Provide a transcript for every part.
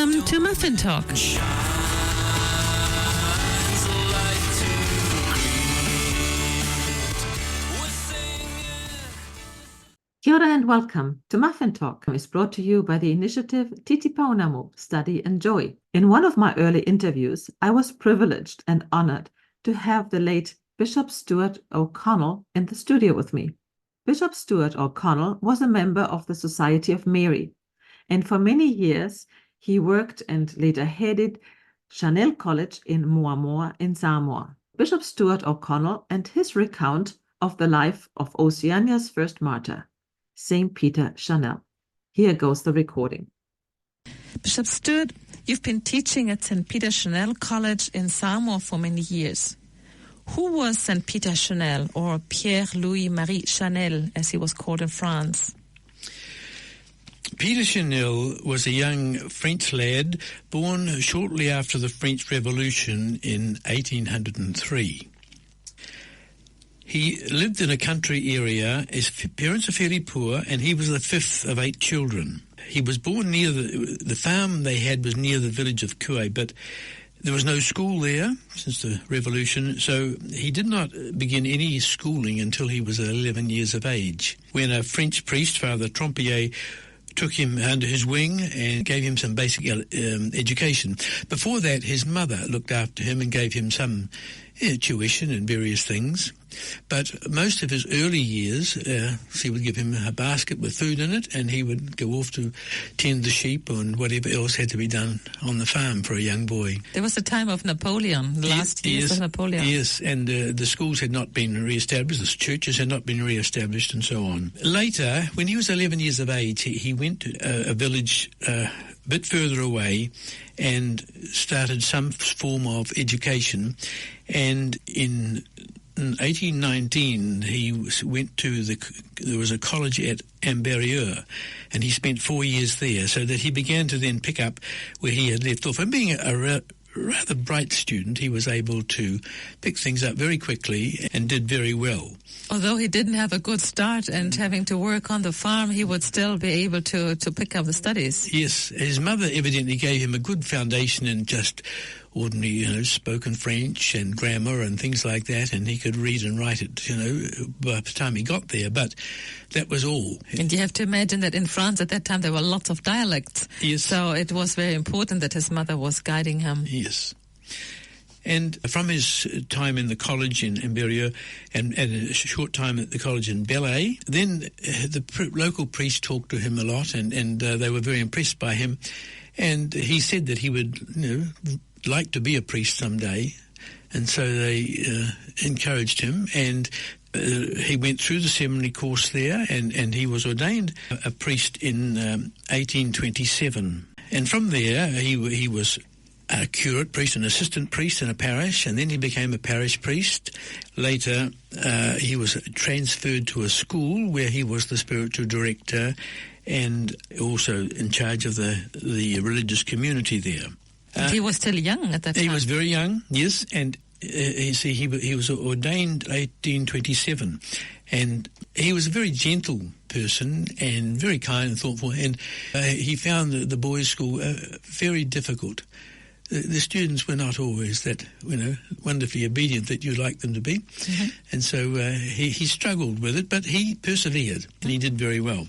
Welcome to Muffin Talk. Kia ora and welcome to Muffin Talk is brought to you by the initiative Titipounamu, Study and Joy. In one of my early interviews, I was privileged and honored to have the late Bishop Stuart O'Connell in the studio with me. Bishop Stuart O'Connell was a member of the Society of Mary, and for many years he worked and later headed Chanel College in Moamoa in Samoa. Bishop Stuart O'Connell and his recount of the life of Oceania's first martyr, St. Peter Chanel. Here goes the recording. Bishop Stuart, you've been teaching at St. Peter Chanel College in Samoa for many years. Who was St. Peter Chanel, or Pierre-Louis-Marie Chanel, as he was called in France? Peter Chanel was a young French lad born shortly after the French Revolution in 1803. He lived in a country area. His parents are fairly poor, and he was the fifth of 8 children. He was born near the farm they had was near the village of Kue, but there was no school there since the Revolution, so he did not begin any schooling until he was 11 years of age, when a French priest, Father Trompier, took him under his wing and gave him some basic education. Before that, his mother looked after him and gave him some tuition and various things. But most of his early years, she would give him a basket with food in it, and he would go off to tend the sheep and whatever else had to be done on the farm for a young boy. There was the time of Napoleon, the last years of Napoleon. Yes, and the schools had not been re-established, the churches had not been re-established, and so on. Later, when he was 11 years of age, he went to a village a bit further away and started some form of education. And in 1819, he went to there was a college at Amberieu, and he spent 4 years there, so that he began to then pick up where he had left off. And being a rather bright student, he was able to pick things up very quickly and did very well. Although he didn't have a good start and having to work on the farm, he would still be able to pick up the studies. Yes, his mother evidently gave him a good foundation in just ordinary, spoken French and grammar and things like that, and he could read and write it, by the time he got there, but that was all. And you have to imagine that in France at that time there were lots of dialects. Yes. So it was very important that his mother was guiding him. Yes. And from his time in the college in Amberieu and a short time at the college in Bellay, then the local priest talked to him a lot, and they were very impressed by him. And he said that he would, like to be a priest someday, and so they encouraged him, and he went through the seminary course there, and he was ordained a priest in 1827. And from there he was a curate priest, an assistant priest in a parish, and then he became a parish priest. Later he was transferred to a school where he was the spiritual director and also in charge of the religious community there. He was still young at that time. He was very young, yes, and he was ordained 1827, and he was a very gentle person and very kind and thoughtful, and he found the boys' school very difficult. The students were not always that, wonderfully obedient that you'd like them to be, and so he struggled with it, but he persevered, and he did very well.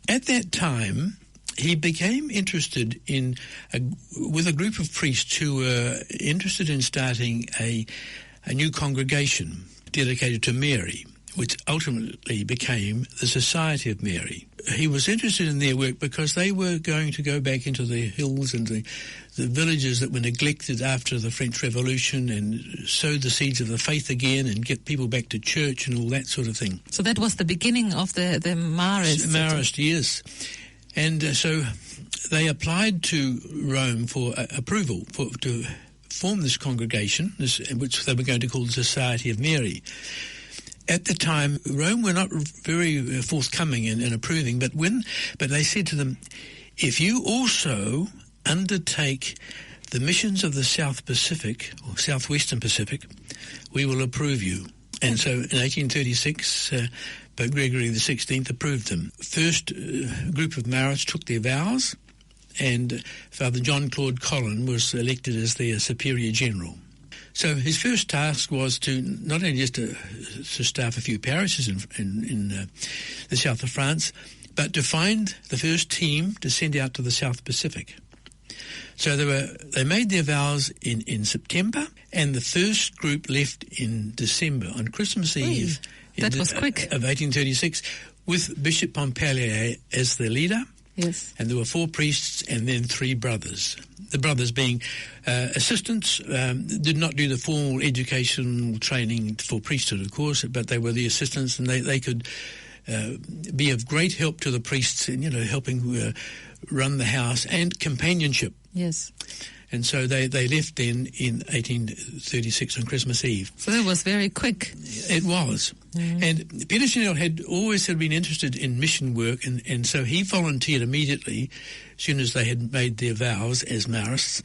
At that time, he became interested with a group of priests who were interested in starting a new congregation dedicated to Mary, which ultimately became the Society of Mary. He was interested in their work because they were going to go back into the hills and the villages that were neglected after the French Revolution and sow the seeds of the faith again and get people back to church and all that sort of thing. So that was the beginning of the Marists. Marists, yes. And so they applied to Rome for approval to form this congregation, which they were going to call the Society of Mary. At the time, Rome were not very forthcoming in approving, but they said to them, if you also undertake the missions of the South Pacific, or Southwestern Pacific, we will approve you. And so in 1836, Pope Gregory XVI approved them. First group of Marists took their vows, and Father John Claude Collin was elected as their Superior General. So his first task was to not only just to staff a few parishes in the south of France, but to find the first team to send out to the South Pacific. So they made their vows in September, and the first group left in December, on Christmas Eve. That was quick. Of 1836, with Bishop Pompallier as the leader. Yes. And there were 4 priests and then 3 brothers. The brothers being assistants, did not do the formal educational training for priesthood, of course, but they were the assistants, and they could be of great help to the priests in, helping run the house and companionship. Yes. And so they left then in 1836 on Christmas Eve. So that was very quick. It was. And Peter Chanel had always been interested in mission work, and so he volunteered immediately as soon as they had made their vows as Marists,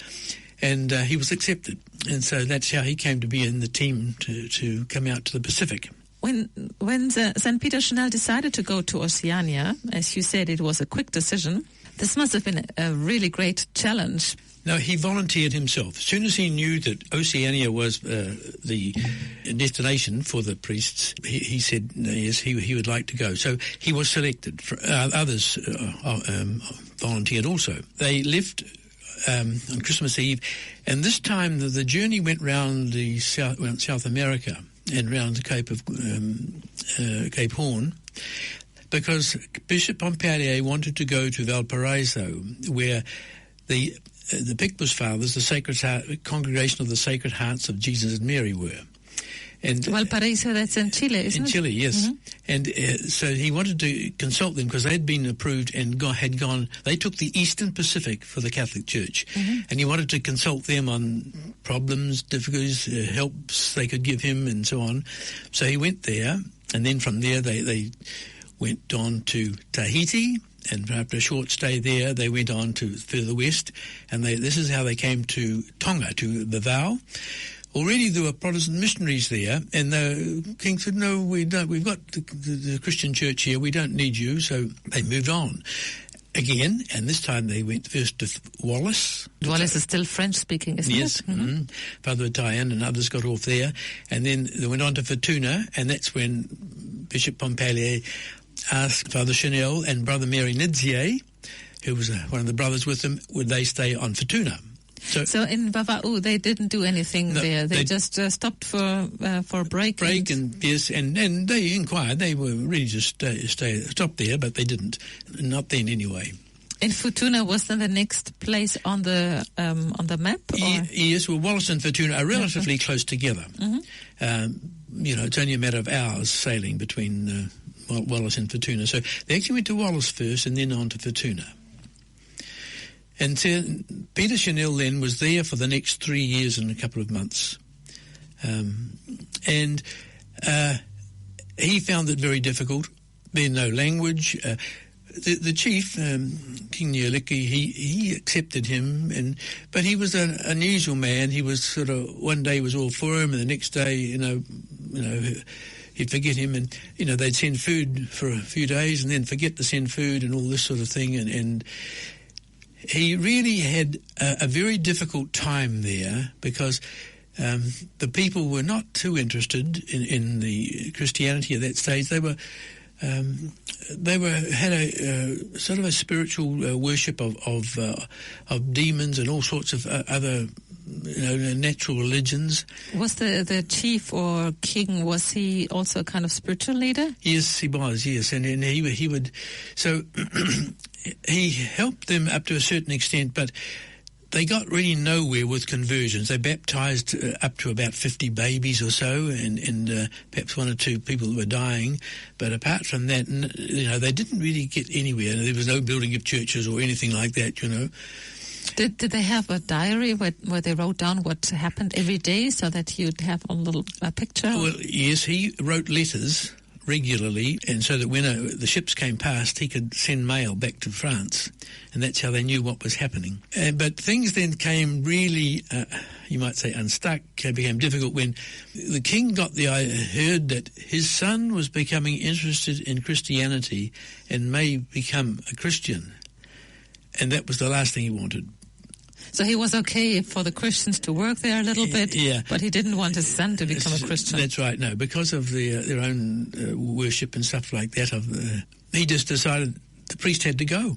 and he was accepted. And so that's how he came to be in the team to come out to the Pacific. When St. Peter Chanel decided to go to Oceania, as you said, it was a quick decision. This must have been a really great challenge. No, he volunteered himself. As soon as he knew that Oceania was the destination for the priests, he said yes, he would like to go. So he was selected. Others volunteered also. They left on Christmas Eve, and this time the journey went round South America and round the Cape Horn, because Bishop Pompallier wanted to go to Valparaiso, where the Picpus Fathers, the Sacred Congregation of the Sacred Hearts of Jesus and Mary, were. And Valparaiso, that's in Chile, isn't it? In Chile, yes. And so he wanted to consult them because they had been approved and had gone. They took the Eastern Pacific for the Catholic Church, and he wanted to consult them on problems, difficulties, helps they could give him, and so on. So he went there, and then from there they went on to Tahiti. And after a short stay there, they went on to further west, and this is how they came to Tonga, to Vavau. Already there were Protestant missionaries there, and the king said, no, we don't. We've got the Christian church here. We don't need you. So they moved on again, and this time they went first to Wallis. Wallis is still French-speaking, isn't it? Yes. Father Tayan and others got off there, and then they went on to Futuna, and that's when Bishop Pompallier asked Father Chanel and Brother Mary Nidzier, who was one of the brothers with them, would they stay on Futuna. So in Vavau, they didn't do anything there. They just stopped for a break. And they inquired. They were really just stopped there, but they didn't. Not then, anyway. And Futuna was then the next place on the map? Yes, well, Wallis and Futuna are relatively close together. It's only a matter of hours sailing between Wallis and Futuna. So they actually went to Wallis first and then on to Futuna. And so Peter Chanel then was there for the next 3 years and a couple of months. And he found it very difficult. There's no language. The chief, King Neoliki, he accepted him, but he was an unusual man. He was sort of, one day was all for him, and the next day, he'd forget him, and they'd send food for a few days and then forget to send food and all this sort of thing, and he really had a very difficult time there because the people were not too interested in the Christianity at that stage. They had a sort of a spiritual worship of demons and all sorts of other natural religions. Was the chief or king, was he also a kind of spiritual leader? Yes, he was, yes. And he would, so he helped them up to a certain extent, but they got really nowhere with conversions. They baptized up to about 50 babies or so, and perhaps 1 or 2 people were dying. But apart from that, they didn't really get anywhere. There was no building of churches or anything like that, Did they have a diary where they wrote down what happened every day so that you'd have a little picture? Well, yes, he wrote letters regularly, and so that when the ships came past, he could send mail back to France, and that's how they knew what was happening. But things then came really, you might say, unstuck, became difficult when the king heard that his son was becoming interested in Christianity and may become a Christian. and that was the last thing he wanted. So he was okay for the Christians to work there a little bit, yeah, but he didn't want his son to become a Christian. That's right, no, because of their own worship and stuff like that. He just decided the priest had to go.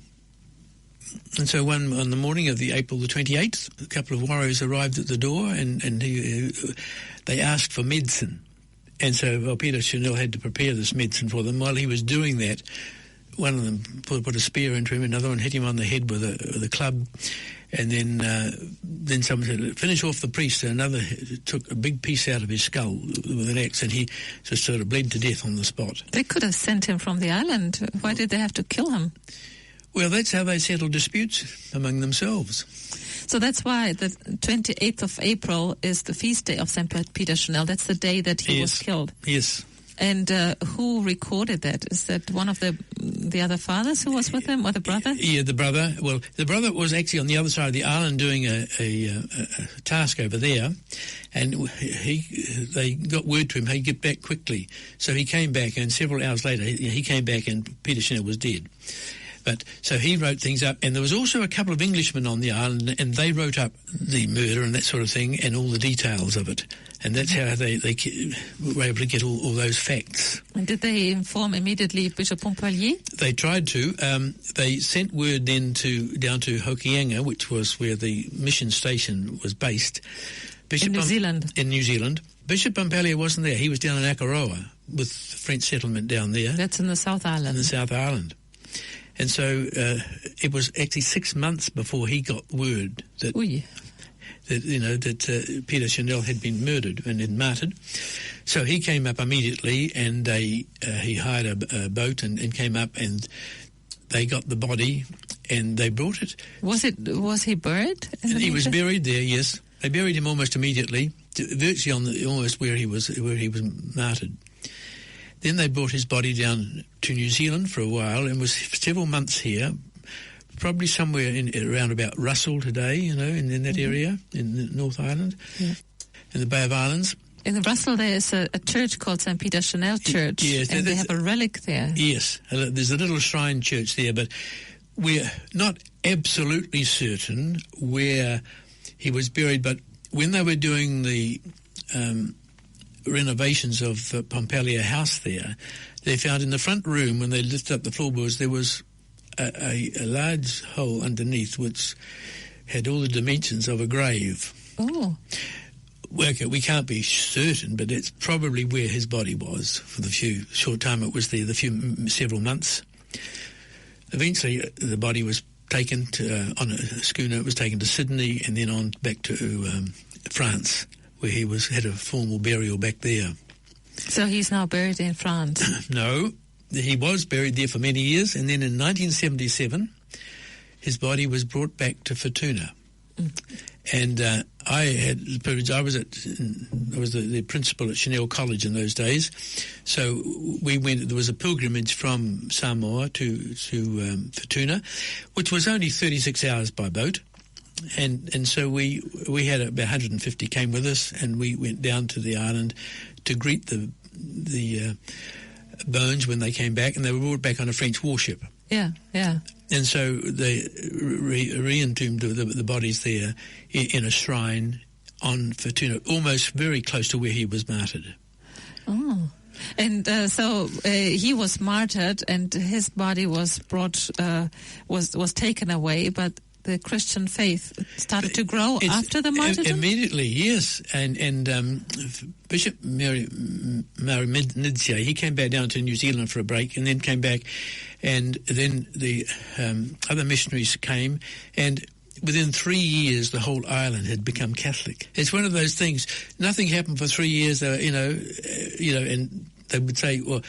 And so on the morning of the April the 28th, a couple of warriors arrived at the door, and they asked for medicine. And so Peter Chanel had to prepare this medicine for them. While he was doing that, one of them put a spear into him, another one hit him on the head with a club, and then someone said, finish off the priest, and another took a big piece out of his skull with an axe, and he just sort of bled to death on the spot. They could have sent him from the island. Why did they have to kill him? Well, that's how they settled disputes among themselves. So that's why the 28th of April is the feast day of St. Peter Chanel. That's the day that he was killed. Yes. And who recorded that? Is that one of the other fathers who was with him, or the brother? Yeah, the brother. Well, the brother was actually on the other side of the island doing a task over there, and they got word to him, hey, get back quickly. So he came back, and several hours later, he came back, and Peter Chanel was dead. But so he wrote things up, and there was also a couple of Englishmen on the island, and they wrote up the murder and that sort of thing, and all the details of it. And that's how they were able to get all those facts. And did they inform immediately Bishop Pompallier? They tried to. They sent word then down to Hokianga, which was where the mission station was based. In New Zealand. In New Zealand. Bishop Pompallier wasn't there. He was down in Akaroa with the French settlement down there. That's in the South Island. In the South Island. And so it was actually 6 months before he got word that Peter Chanel had been murdered and then martyred. So he came up immediately, and he hired a boat and came up, and they got the body and they brought it. Was he buried? He was buried there. Yes, they buried him almost immediately, virtually almost where he was martyred. Then they brought his body down to New Zealand for a while, and was several months here, probably somewhere around about Russell today, in that area, in the North Island, in the Bay of Islands. In the Russell there is a church called St. Peter Chanel Church, yes, and they have a relic there. Yes, there's a little shrine church there, but we're not absolutely certain where he was buried, but when they were doing the renovations of Pompallier House there, they found in the front room, when they lifted up the floorboards, there was a large hole underneath which had all the dimensions of a grave. Oh. Okay, we can't be certain, but it's probably where his body was for the short time it was there, several months. Eventually, the body was taken on a schooner. It was taken to Sydney and then on back to France, where he had a formal burial back there. So he's now buried in France? No, he was buried there for many years, and then in 1977, his body was brought back to Fortuna. And I had the privilege. I was the principal at Chanel College in those days. So we went. There was a pilgrimage from Samoa to Fortuna, which was only 36 hours by boat. And so we had about 150 came with us, and we went down to the island to greet the bones when they came back, and they were brought back on a French warship. Yeah. And so they re-entombed the bodies there in a shrine on Fortuna, almost very close to where he was martyred. Oh. And so he was martyred, and his body was brought, was taken away, but the Christian faith started to grow after the martyrdom? Immediately, yes. And Bishop Marimidzia, he came back down to New Zealand for a break and then came back, and then the other missionaries came, and within 3 years the whole island had become Catholic. It's one of those things. Nothing happened for 3 years, and they would say, well,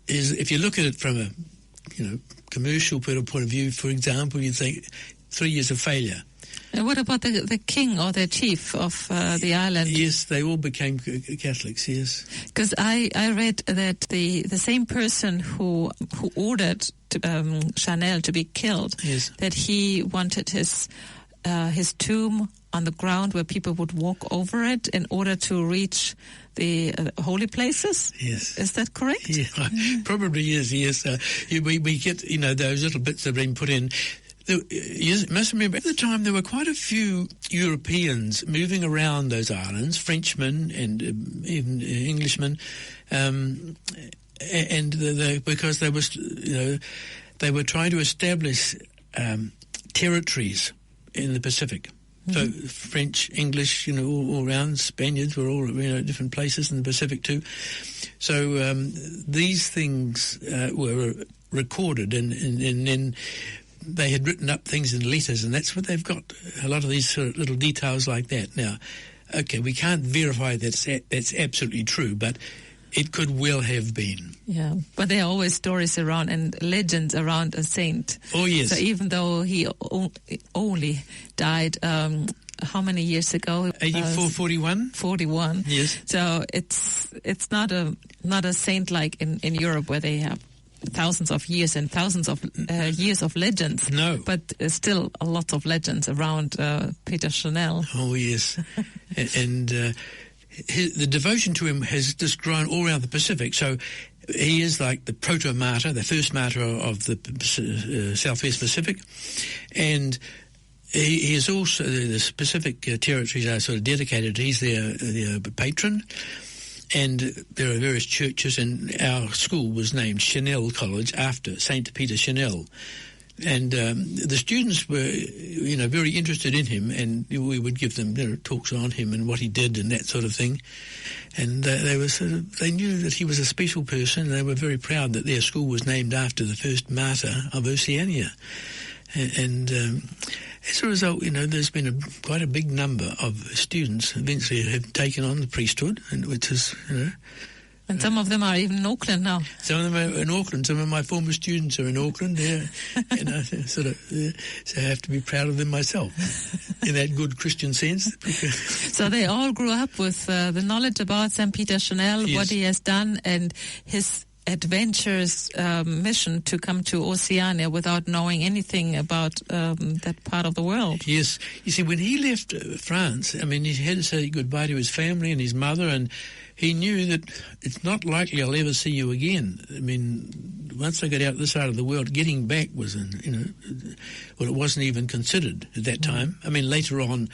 if you look at it from a commercial point of view, for example, you'd think 3 years of failure. And what about the king or the chief of the island? Yes, they all became Catholics, yes. Because I read that the same person who ordered Chanel to be killed, yes, that he wanted his tomb on the ground where people would walk over it in order to reach the holy places? Yes. Is that correct? Yeah, probably is, yes. We get, those little bits that have been put in. You must remember, at the time there were quite a few Europeans moving around those islands, Frenchmen and even Englishmen, because they were trying to establish territories in the Pacific. So French, English, all around. Spaniards were all, at different places in the Pacific too. So these things were recorded, and then they had written up things in letters, and that's what they've got. A lot of these sort of little details like that. Now, okay, we can't verify that's absolutely true, but it could well have been. Yeah, but there are always stories around and legends around a saint. Oh, yes. So even though he only died, how many years ago? 84, 41? 41. Yes. So it's not a saint like in Europe where they have thousands of years and thousands of years of legends. No. But still a lot of legends around Peter Chanel. Oh, yes. and the devotion to him has just grown all around the Pacific. So he is like the proto-martyr, the first martyr of the Southwest Pacific. And he is also, the Pacific territories are sort of dedicated. He's their patron. And there are various churches, and our school was named Chanel College after St. Peter Chanel. And the students were, very interested in him, and we would give them talks on him and what he did and that sort of thing. And they knew that he was a special person, and they were very proud that their school was named after the first martyr of Oceania. And as a result, there's been quite a big number of students eventually have taken on the priesthood, and which is, And some of them are even in Auckland now. Some of them are in Auckland. Some of my former students are in Auckland. Yeah, and so I have to be proud of them myself, in that good Christian sense. So they all grew up with the knowledge about St. Peter Chanel, Yes. what he has done, and his adventurous mission to come to Oceania without knowing anything about that part of the world. Yes. You see, when he left France, he had to say goodbye to his family and his mother, and he knew that it's not likely I'll ever see you again. Once I got out this side of the world, getting back was, it wasn't even considered at that time. Later on,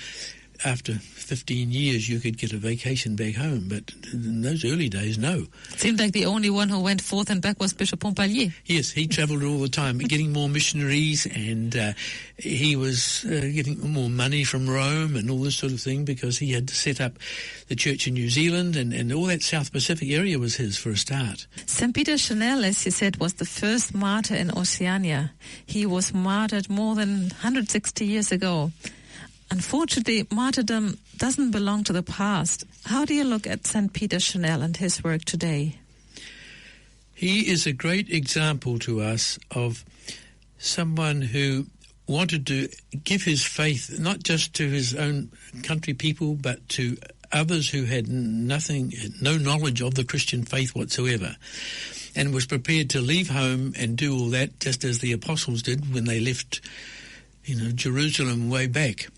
after 15 years, you could get a vacation back home, but in those early days, no. It seemed like the only one who went forth and back was Bishop Pompalier. Yes, he travelled all the time, getting more missionaries, and he was getting more money from Rome and all this sort of thing, because he had to set up the church in New Zealand, and all that South Pacific area was his for a start. St. Peter Chanel, as you said, was the first martyr in Oceania. He was martyred more than 160 years ago. Unfortunately, martyrdom doesn't belong to the past. How do you look at St. Peter Chanel and his work today? He is a great example to us of someone who wanted to give his faith not just to his own country people, but to others who had no knowledge of the Christian faith whatsoever, and was prepared to leave home and do all that, just as the apostles did when they left, Jerusalem way back.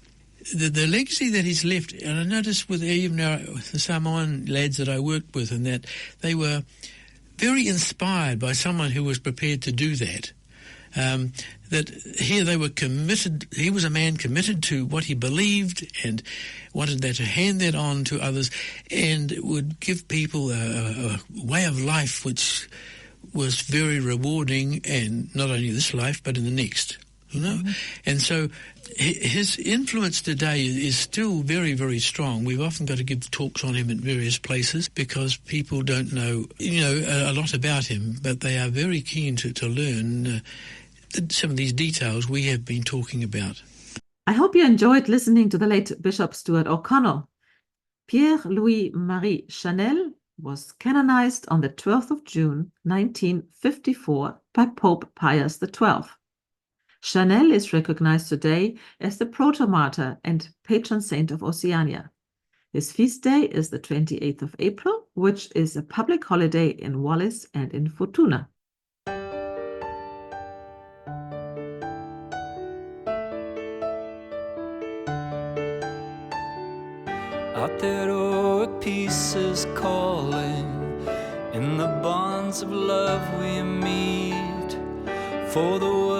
The legacy that he's left, and I noticed with even the Samoan lads that I worked with, and that they were very inspired by someone who was prepared to do that. That here they were committed. He was a man committed to what he believed and wanted to hand that on to others, and would give people a way of life which was very rewarding, and not only this life but in the next. Mm-hmm. And so his influence today is still very, very strong. We've often got to give talks on him at various places because people don't know, a lot about him, but they are very keen to learn some of these details we have been talking about. I hope you enjoyed listening to the late Bishop Stuart O'Connell. Pierre-Louis-Marie Chanel was canonized on the 12th of June, 1954 by Pope Pius XII. Chanel is recognized today as the proto-martyr and patron saint of Oceania. His feast day is the 28th of April, which is a public holiday in Wallis and in Futuna. Heroic peace is calling, in the bonds of love we meet, for the